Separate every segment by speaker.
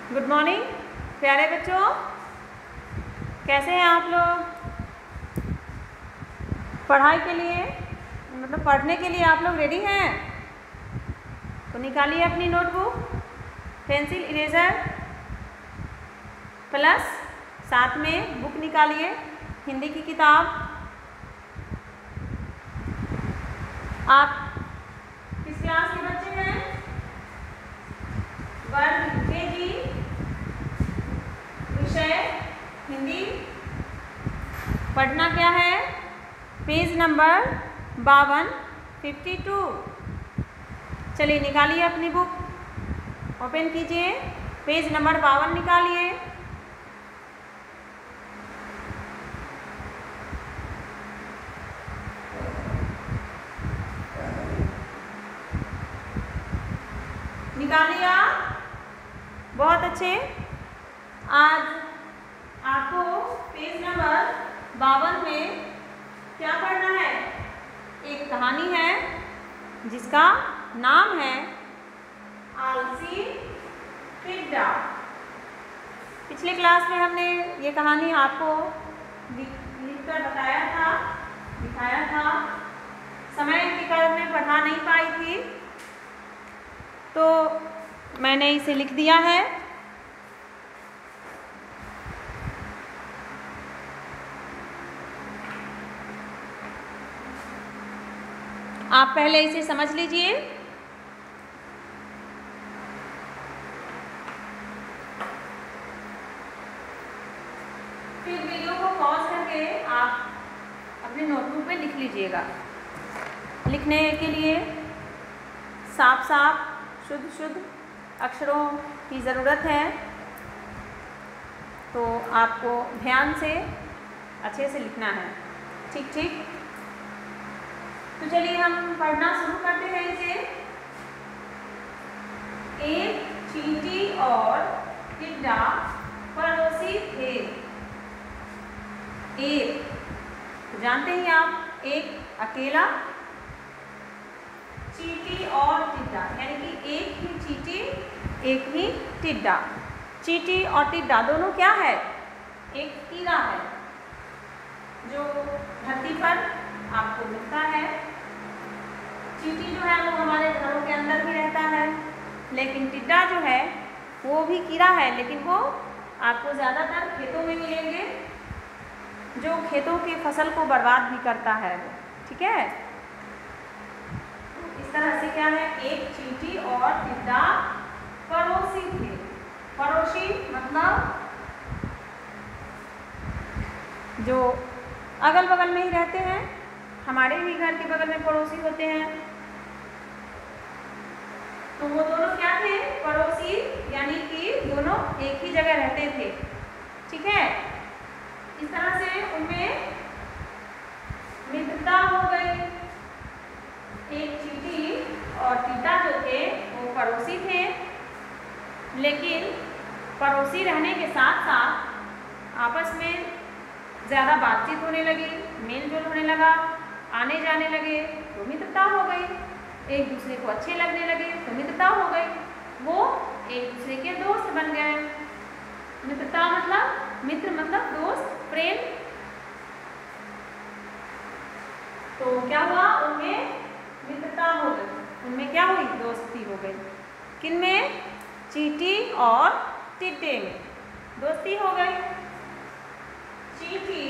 Speaker 1: Good morning प्यारे बच्चों, कैसे हैं आप लोग? पढ़ाई के लिए मतलब पढ़ने के लिए आप लोग रेडी हैं? तो निकालिए अपनी नोटबुक, पेंसिल, इरेजर प्लस साथ में बुक निकालिए, हिंदी की किताब। आप किस क्लास के बच्चे हैं? वर्ग केजी, विषय हिंदी। पढ़ना क्या है? Page number 52, 52। चलिए निकालिए अपनी बुक, ओपन कीजिए, पेज नंबर 52 निकालिए। निकाल लिया? बहुत अच्छे। आज आपको पेज नंबर 52 में क्या पढ़ना है? एक कहानी है जिसका नाम है आलसी टिड्डा। पिछले क्लास में हमने ये कहानी आपको लिखकर बताया था, दिखाया था। समय के कारण मैं पढ़ा नहीं पाई थी, तो मैंने इसे लिख दिया है। आप पहले इसे समझ लीजिए। फिर वीडियो को पॉज करके आप अपने नोटबुक पे लिख लीजिएगा। लिखने के लिए साफ साफ शुद्ध शुद्ध अक्षरों की ज़रूरत है, तो आपको ध्यान से अच्छे से लिखना है। ठीक ठीक। तो चलिए हम पढ़ना शुरू करते हैं इसे। एक चींटी और टिड्डा पड़ोसी थे। एक तो जानते ही आप, एक अकेला, चींटी और टिड्डा, यानी कि एक ही चींटी एक ही टिड्डा। चींटी और टिड्डा दोनों क्या है? एक कीड़ा है जो धरती पर आपको मिलता है। चींटी जो है वो हमारे घरों के अंदर भी रहता है, लेकिन टिड्डा जो है वो भी कीड़ा है, लेकिन वो आपको ज़्यादातर खेतों में मिलेंगे, जो खेतों की फसल को बर्बाद भी करता है। ठीक है, इस तरह से क्या है, एक चींटी और टिड्डा पड़ोसी थे। पड़ोसी मतलब जो अगल बगल में ही रहते हैं, हमारे भी घर के बगल में पड़ोसी होते हैं। तो वो दोनों क्या थे? पड़ोसी, यानी कि दोनों एक ही जगह रहते थे। ठीक है, इस तरह से उनमें मित्रता हो गई। एक चींटी और टिड्डा जो थे वो पड़ोसी थे, लेकिन पड़ोसी रहने के साथ साथ आपस में ज़्यादा बातचीत होने लगी, मेल जोल होने लगा, आने जाने लगे, तो मित्रता हो गई। एक दूसरे को अच्छे लगने लगे तो मित्रता हो गई। वो एक दूसरे के दोस्त बन गए। मित्रता मतलब, मित्र मतलब दोस्त, प्रेम। तो क्या हुआ? उनमें मित्रता हो गई। उनमें क्या हुई? दोस्ती हो गई। किनमें? चींटी और टिड्डे में दोस्ती हो गई। चींटी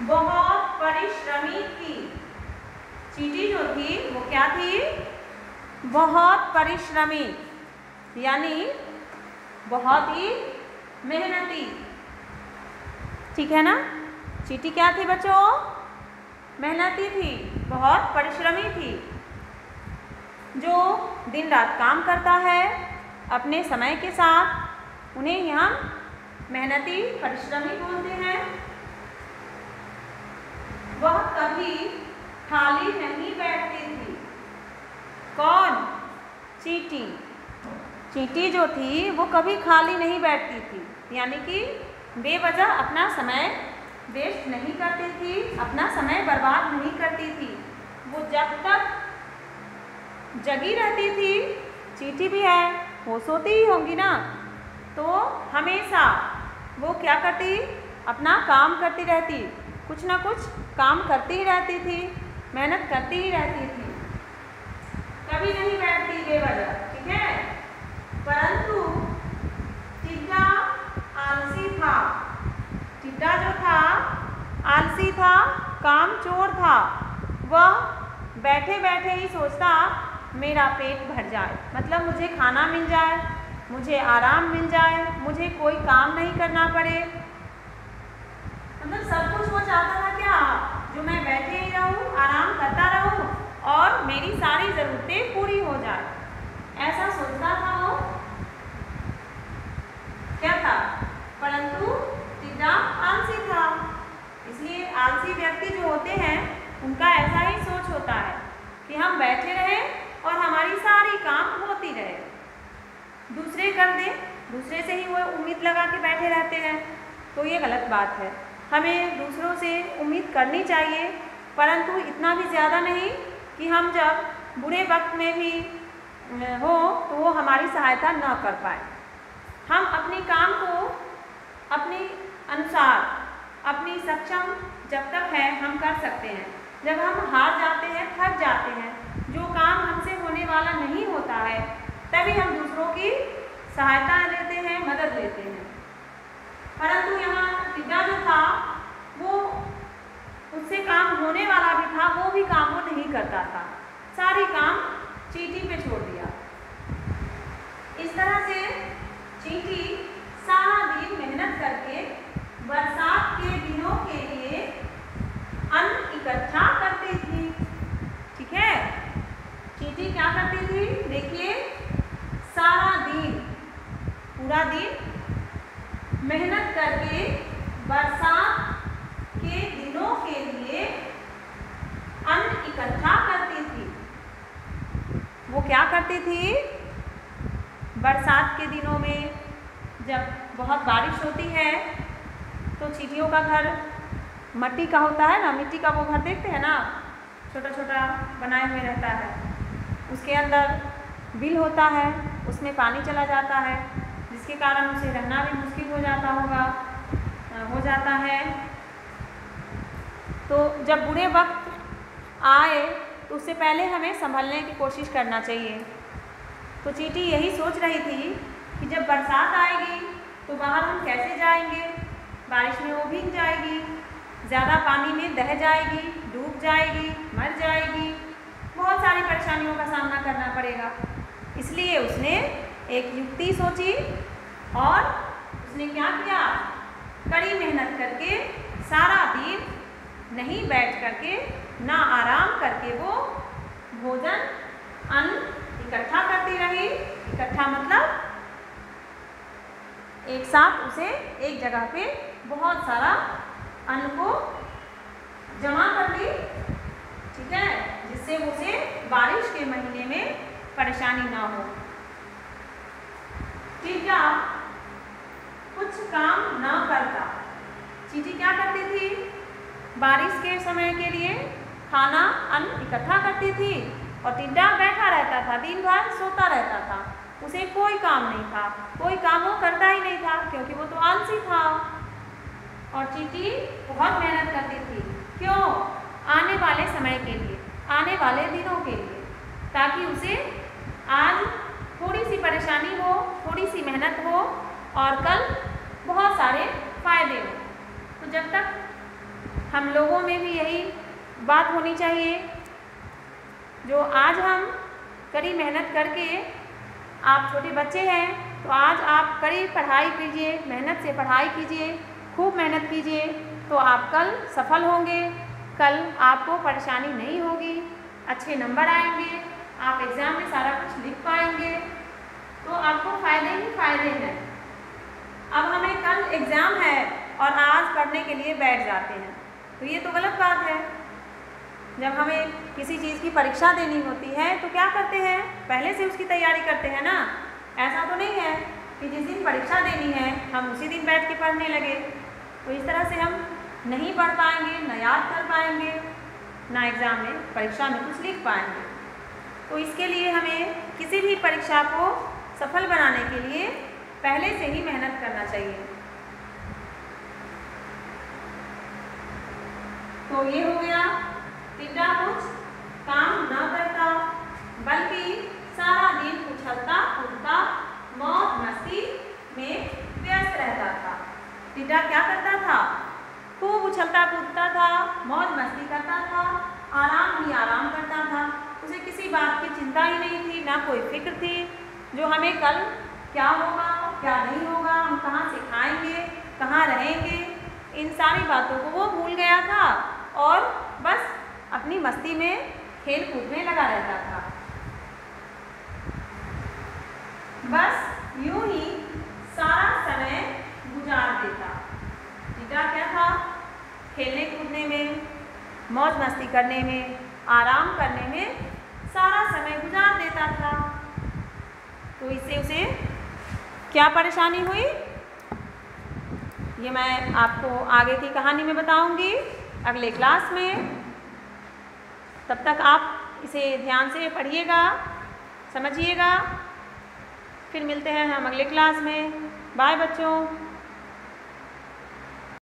Speaker 1: बहुत परिश्रमी थी। चींटी जो थी वो क्या थी? बहुत परिश्रमी, यानी बहुत ही मेहनती। ठीक है ना? चींटी क्या थी बच्चों? मेहनती थी, बहुत परिश्रमी थी, जो दिन रात काम करता है अपने समय के साथ। उन्हें हम मेहनती, परिश्रमी बोलते हैं। वह कभी खाली नहीं बैठती थी। कौन? चींटी। चींटी जो थी वो कभी खाली नहीं बैठती थी, यानी कि बेवजह अपना समय वेस्ट नहीं करती थी, अपना समय बर्बाद नहीं करती थी। वो जब तक जगी रहती थी, चींटी भी है, होश होती ही होंगी ना, तो हमेशा वो क्या करती, अपना काम करती रहती, कुछ ना कुछ काम करती ही रहती थी, मेहनत करती ही रहती थी, कभी नहीं बैठती बेवजह, ठीक है। परंतु टिड्डा आलसी था। टिड्डा जो था आलसी था, कामचोर था। वह बैठे बैठे ही सोचता मेरा पेट भर जाए, मतलब मुझे खाना मिल जाए, मुझे आराम मिल जाए, मुझे कोई काम नहीं करना पड़े, मतलब सब कुछ वो चाहता था क्या, जो मैं बैठे ही रहूं, आराम करता रहूं और मेरी सारी ज़रूरतें पूरी हो जाए, ऐसा सोचता था वो, क्या था। परंतु टिड्डा आलसी था, इसलिए आलसी व्यक्ति जो होते हैं उनका ऐसा ही सोच होता है कि हम बैठे रहें और हमारी सारी काम होती रहे, दूसरे कर दें, दूसरे से ही वो उम्मीद लगा के बैठे रहते हैं, तो ये गलत बात है। हमें दूसरों से उम्मीद करनी चाहिए, परंतु इतना भी ज़्यादा नहीं कि हम जब बुरे वक्त में भी हो तो वो हमारी सहायता न कर पाए। हम अपने काम को अपने अनुसार, अपनी सक्षम जब तक है हम कर सकते हैं। जब हम हार जाते हैं, थक जाते हैं, जो काम हमसे होने वाला नहीं होता है, तभी हम दूसरों की सहायता लेते हैं, मदद लेते हैं। परंतु यहाँ टिड्डा जो था वो उससे काम होने वाला भी था, वो भी काम वो नहीं करता था, सारी काम चींटी पे छोड़ दिया। इस तरह से चींटी सारा दिन मेहनत करके बरसात के दिनों के लिए अन्न इकट्ठा करती थी, ठीक है। चींटी क्या करती थी, देखिए, सारा दिन, पूरा दिन मेहनत करके बरसात के दिनों के लिए अन्न इकट्ठा करती थी। वो क्या करती थी, बरसात के दिनों में जब बहुत बारिश होती है तो चींटियों का घर मिट्टी का होता है ना, मिट्टी का वो घर देखते हैं ना, छोटा छोटा बनाए हुए रहता है, उसके अंदर बिल होता है, उसमें पानी चला जाता है, जिसके कारण उसे रहना भी मुश्किल हो जाता है। तो जब बुरे वक्त आए तो उससे पहले हमें संभलने की कोशिश करना चाहिए। तो चींटी यही सोच रही थी कि जब बरसात आएगी तो बाहर हम कैसे जाएंगे, बारिश में वो भीग जाएगी, ज़्यादा पानी में दह जाएगी, डूब जाएगी, मर जाएगी, बहुत सारी परेशानियों का सामना करना पड़ेगा। इसलिए उसने एक युक्ति सोची और उसने क्या किया, कड़ी मेहनत करके सारा दिन नहीं बैठ करके, ना आराम करके वो भोजन, अन्न इकट्ठा करती रही। इकट्ठा मतलब एक साथ उसे एक जगह पे बहुत सारा अन्न को जमा कर ली, ठीक है, जिससे उसे बारिश के महीने में परेशानी ना हो। टिड्डा कुछ काम न करता। चींटी क्या करती थी, बारिश के समय के लिए खाना, अन्न इकट्ठा करती थी और टिड्डा बैठा रहता था, दिन भर सोता रहता था, उसे कोई काम नहीं था, कोई काम वो करता ही नहीं था, क्योंकि वो तो आलसी था। और चींटी बहुत मेहनत करती थी, क्यों, आने वाले समय के लिए, आने वाले दिनों के लिए, ताकि उसे आज थोड़ी सी परेशानी हो, थोड़ी सी मेहनत हो और कल बहुत सारे फायदे हो। तो जब तक हम लोगों में भी यही बात होनी चाहिए, जो आज हम कड़ी मेहनत करके, आप छोटे बच्चे हैं तो आज आप कड़ी पढ़ाई कीजिए, मेहनत से पढ़ाई कीजिए, खूब मेहनत कीजिए, तो आप कल सफल होंगे, कल आपको परेशानी नहीं होगी, अच्छे नंबर आएंगे, आप एग्ज़ाम में सारा कुछ लिख पाएंगे, तो आपको फ़ायदे ही फ़ायदे हैं। अब हमें कल एग्ज़ाम है और आज पढ़ने के लिए बैठ जाते हैं, तो ये तो गलत बात है। जब हमें किसी चीज़ की परीक्षा देनी होती है तो क्या करते हैं, पहले से उसकी तैयारी करते हैं ना। ऐसा तो नहीं है कि जिस दिन परीक्षा देनी है हम उसी दिन बैठ के पढ़ने लगे, तो इस तरह से हम नहीं पढ़ पाएंगे, न याद कर पाएंगे, ना एग्ज़ाम में, परीक्षा में कुछ लिख पाएंगे। तो इसके लिए हमें किसी भी परीक्षा को सफल बनाने के लिए पहले से ही मेहनत करना चाहिए। तो ये हो गया, टिड्डा कुछ काम न करता बल्कि सारा दिन उछलता कूदता मौज मस्ती में व्यस्त रहता था। टिड्डा क्या करता था? खूब उछलता कूदता था, मौज मस्ती करता था, आराम ही आराम करता था। उसे किसी बात की चिंता ही नहीं थी, ना कोई फिक्र थी जो हमें कल क्या होगा क्या नहीं होगा, हम कहाँ से खाएंगे, कहाँ रहेंगे, इन सारी बातों को वो भूल गया था और बस अपनी मस्ती में खेल कूद में लगा रहता था। बस यूं ही सारा समय गुजार देता। टिड्डा क्या था? खेलने कूदने में, मौज मस्ती करने में, आराम करने में सारा समय गुजार देता था। तो इससे उसे क्या परेशानी हुई, ये मैं आपको आगे की कहानी में बताऊंगी अगले क्लास में। तब तक आप इसे ध्यान से पढ़िएगा, समझिएगा। फिर मिलते हैं हम अगले क्लास में। बाय बच्चों।